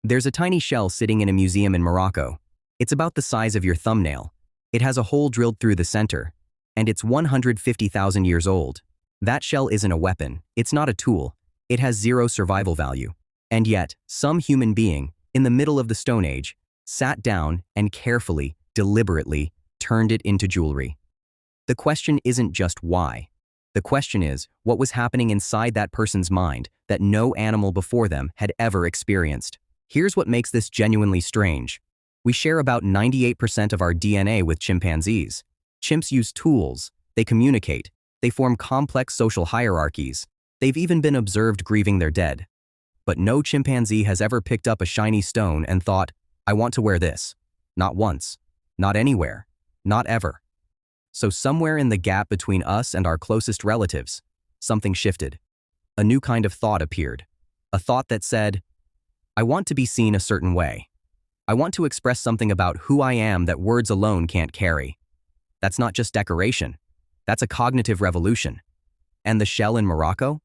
There's a tiny shell sitting in a museum in Morocco. It's about the size of your thumbnail. It has a hole drilled through the center, and it's 150,000 years old. That shell isn't a weapon, it's not a tool, it has zero survival value. And yet, some human being, in the middle of the Stone Age, sat down and carefully, deliberately, turned it into jewelry. The question isn't just why. The question is, what was happening inside that person's mind that no animal before them had ever experienced? Here's what makes this genuinely strange. We share about 98% of our DNA with chimpanzees. Chimps use tools, they communicate, they form complex social hierarchies. They've even been observed grieving their dead. But no chimpanzee has ever picked up a shiny stone and thought, I want to wear this. Not once. Not anywhere. Not ever. So somewhere in the gap between us and our closest relatives, something shifted. A new kind of thought appeared. A thought that said, I want to be seen a certain way. I want to express something about who I am that words alone can't carry. That's not just decoration. That's a cognitive revolution. And the shell in Morocco?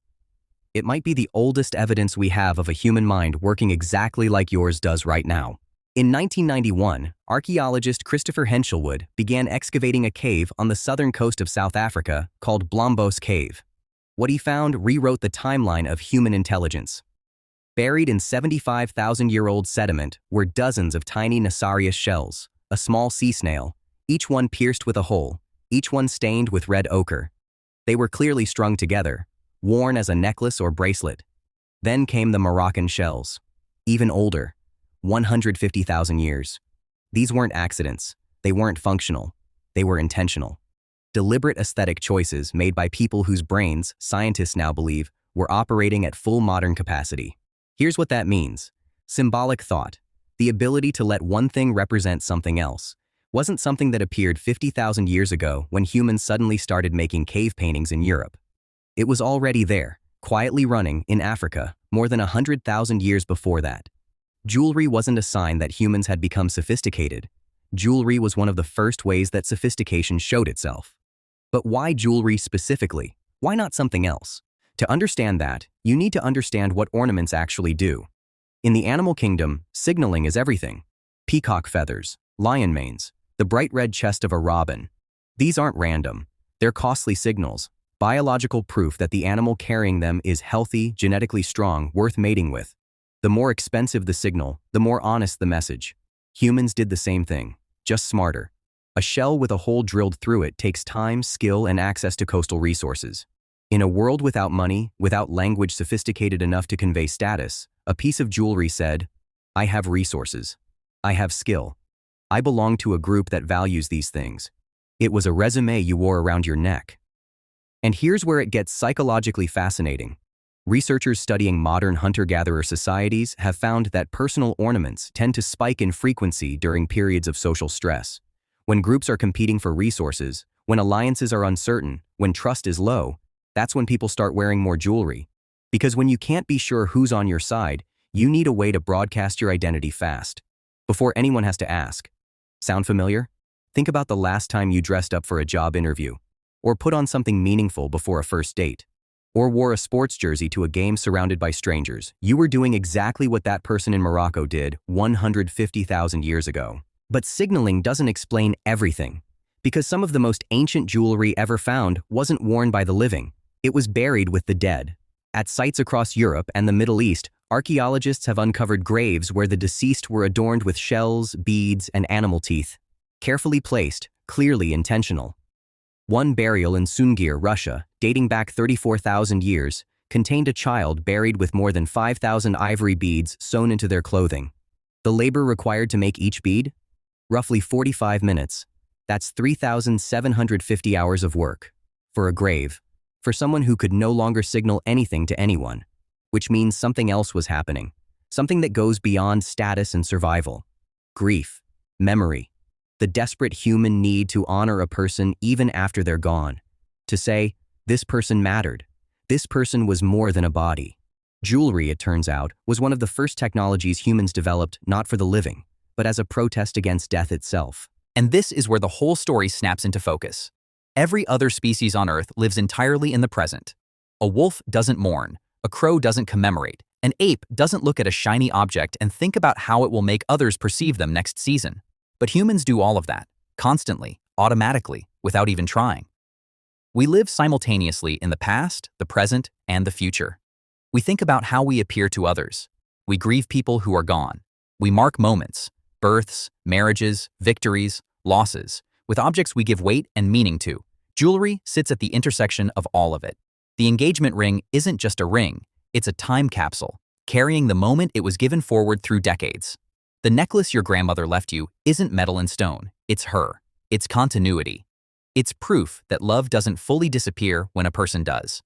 It might be the oldest evidence we have of a human mind working exactly like yours does right now. In 1991, archaeologist Christopher Henshelwood began excavating a cave on the southern coast of South Africa called Blombos Cave. What he found rewrote the timeline of human intelligence. Buried in 75,000-year-old sediment were dozens of tiny Nassarius shells, a small sea snail, each one pierced with a hole, each one stained with red ochre. They were clearly strung together, worn as a necklace or bracelet. Then came the Moroccan shells, even older, 150,000 years. These weren't accidents, they weren't functional, they were intentional. Deliberate aesthetic choices made by people whose brains, scientists now believe, were operating at full modern capacity. Here's what that means. Symbolic thought, the ability to let one thing represent something else, wasn't something that appeared 50,000 years ago when humans suddenly started making cave paintings in Europe. It was already there, quietly running, in Africa, more than 100,000 years before that. Jewelry wasn't a sign that humans had become sophisticated. Jewelry was one of the first ways that sophistication showed itself. But why jewelry specifically? Why not something else? To understand that, you need to understand what ornaments actually do. In the animal kingdom, signaling is everything. Peacock feathers, lion manes, the bright red chest of a robin. These aren't random. They're costly signals, biological proof that the animal carrying them is healthy, genetically strong, worth mating with. The more expensive the signal, the more honest the message. Humans did the same thing, just smarter. A shell with a hole drilled through it takes time, skill, and access to coastal resources. In a world without money, without language sophisticated enough to convey status, a piece of jewelry said, I have resources. I have skill. I belong to a group that values these things. It was a resume you wore around your neck. And here's where it gets psychologically fascinating. Researchers studying modern hunter-gatherer societies have found that personal ornaments tend to spike in frequency during periods of social stress. When groups are competing for resources, when alliances are uncertain, when trust is low, that's when people start wearing more jewelry. Because when you can't be sure who's on your side, you need a way to broadcast your identity fast, before anyone has to ask. Sound familiar? Think about the last time you dressed up for a job interview, or put on something meaningful before a first date, or wore a sports jersey to a game surrounded by strangers. You were doing exactly what that person in Morocco did 150,000 years ago. But signaling doesn't explain everything, because some of the most ancient jewelry ever found wasn't worn by the living. It was buried with the dead. At sites across Europe and the Middle East, archaeologists have uncovered graves where the deceased were adorned with shells, beads, and animal teeth. Carefully placed, clearly intentional. One burial in Sungir, Russia, dating back 34,000 years, contained a child buried with more than 5,000 ivory beads sewn into their clothing. The labor required to make each bead? Roughly 45 minutes. That's 3,750 hours of work. For a grave. For someone who could no longer signal anything to anyone. Which means something else was happening. Something that goes beyond status and survival. Grief. Memory. The desperate human need to honor a person even after they're gone. To say, this person mattered. This person was more than a body. Jewelry, it turns out, was one of the first technologies humans developed not for the living, but as a protest against death itself. And this is where the whole story snaps into focus. Every other species on Earth lives entirely in the present. A wolf doesn't mourn, a crow doesn't commemorate, An ape doesn't look at a shiny object and think about how it will make others perceive them next season. But humans do all of that, constantly, automatically, without even trying. We live simultaneously in the past, the present, and the future. We think about how we appear to others. We grieve people who are gone. We mark moments, births, marriages, victories, losses, with objects we give weight and meaning to. Jewelry sits at the intersection of all of it. The engagement ring isn't just a ring, it's a time capsule, carrying the moment it was given forward through decades. The necklace your grandmother left you isn't metal and stone, it's her. It's continuity. It's proof that love doesn't fully disappear when a person does.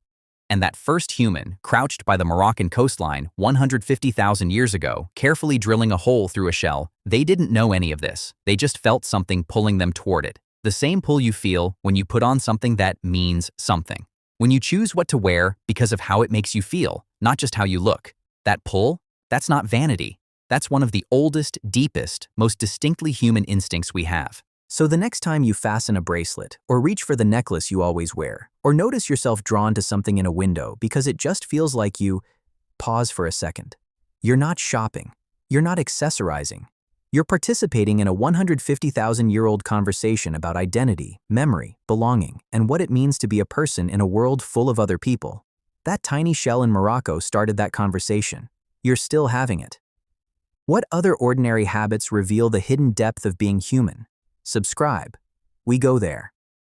And that first human, crouched by the Moroccan coastline 150,000 years ago, carefully drilling a hole through a shell, they didn't know any of this. They just felt something pulling them toward it. The same pull you feel when you put on something that means something. When you choose what to wear because of how it makes you feel, not just how you look. That pull, that's not vanity. That's one of the oldest, deepest, most distinctly human instincts we have. So the next time you fasten a bracelet, or reach for the necklace you always wear, or notice yourself drawn to something in a window because it just feels like you, pause for a second. You're not shopping. You're not accessorizing. You're participating in a 150,000-year-old conversation about identity, memory, belonging, and what it means to be a person in a world full of other people. That tiny shell in Morocco started that conversation. You're still having it. What other ordinary habits reveal the hidden depth of being human? Subscribe. We go there.